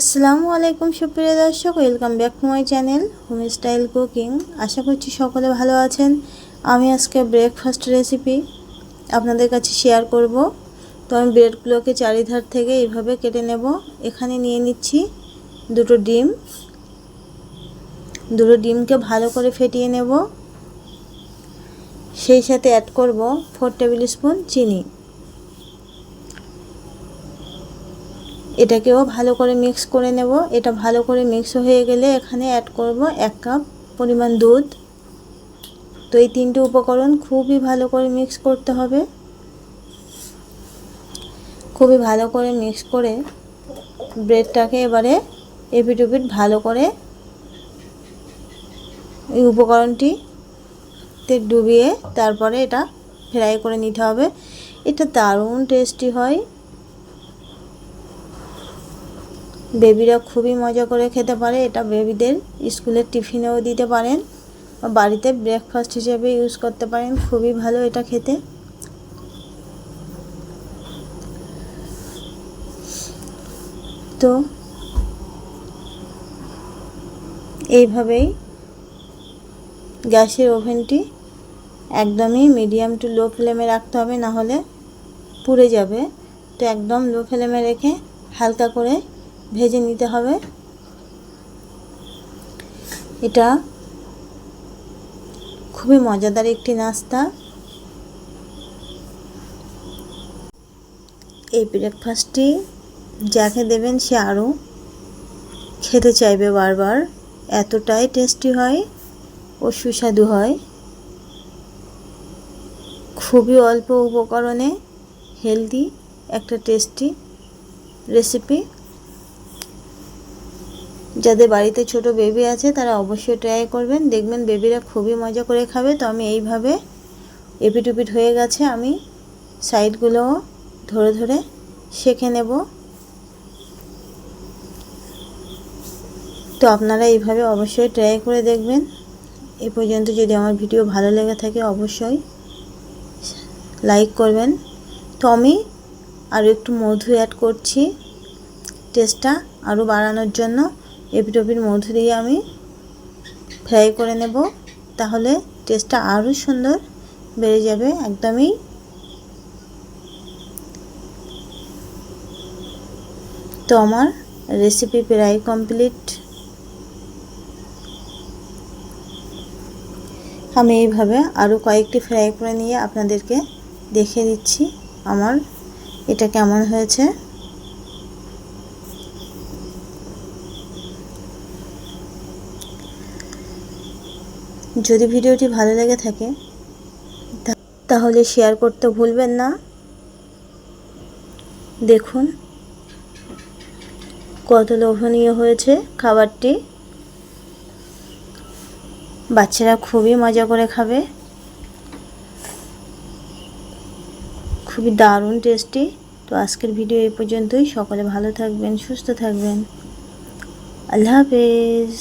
আসসালামু আলাইকুম সুপ্রিয় দর্শক, welcome back to my channel home style cooking. আশা করছি সকলে ভালো আছেন। আমি আজকে ব্রেকফাস্ট রেসিপি আপনাদের কাছে শেয়ার করব। তো আমি ব্রেডগুলোকে চারিধার থেকে এইভাবে কেটে নেব। এখানে নিয়ে নিচ্ছি দুটো ডিমকে ভালো করে ফেটিয়ে নেব। সেই সাথে অ্যাড করব 4 টেবিল স্পুন চিনি। এটাকেও ভালো করে মিক্স করে নেব। এটা ভালো করে মিক্স হয়ে গেলে এখানে অ্যাড করব 1 কাপ পরিমাণ দুধ। তো এই তিনটে উপকরণ খুবই ভালো করে মিক্স করতে হবে। খুবই ভালো করে মিক্স করে ব্রেডটাকে এবারে এপিট ওপিট ভালো করে এই উপকরণটিতে ডুবিয়ে তারপরে এটা ফ্রাই করে নিতে হবে। এটা দারুণ টেস্টি হয়। বেবিরা খুবই মজা করে খেতে পারে। এটা বেবিদের স্কুলের টিফিনেও দিতে পারেন বা বাড়িতে ব্রেকফাস্ট হিসেবে ইউজ করতে পারেন। খুবই ভালো এটা খেতে। তো এইভাবেই গ্যাসের ওভেনটি একদমই মিডিয়াম টু লো ফ্লেমে রাখতে হবে, না হলে পুড়ে যাবে। তো একদম লো ফ্লেমে রেখে হালকা করে ভেজে নিতে হবে। এটা খুবই মজাদার একটি নাস্তা। এই ব্রেকফাস্টটি যাকে দেবেন সে আরও খেতে চাইবে বারবার। এতটাই টেস্টি হয় ও সুস্বাদু হয়। খুবই অল্প উপকরণে হেলদি একটা টেস্টি রেসিপি। যাদের বাড়িতে ছোট বেবি আছে তারা অবশ্যই ট্রাই করবেন, দেখবেন বেবিরা খুবই মজা করে খাবে। তো আমি এইভাবে এপিট ওপিট হয়ে গেছে, আমি সাইডগুলো ধরে ধরে সেঁকে নেব। তো আপনারা এইভাবে অবশ্যই ট্রাই করে দেখবেন। এই পর্যন্ত যদি আমার ভিডিও ভালো লেগে থাকে অবশ্যই লাইক করবেন। তো আমি আরও একটু মধু অ্যাড করছি টেস্টটা আরও বাড়ানোর জন্য। এপিট ওপিট মধু দিয়ে আমি ফ্রাই করে নেব, তাহলে টেস্টটা আরও সুন্দর বেড়ে যাবে একদমই। তো আমার রেসিপি প্রায় কমপ্লিট। আমি এইভাবে আরও কয়েকটি ফ্রাই করে নিয়ে আপনাদেরকে দেখিয়ে দিচ্ছি আমার এটা কেমন হয়েছে। যদি ভিডিওটি ভালো লেগে থাকে তাহলে শেয়ার করতে ভুলবেন না। দেখুন কত লোভনীয় হয়েছে খাবারটি। বাচ্চারা খুবই মজা করে খাবে। খুবই দারুণ টেস্টি। তো আজকের ভিডিও এই পর্যন্তই। সকলে ভালো থাকবেন, সুস্থ থাকবেন। আল্লাহ হাফেজ।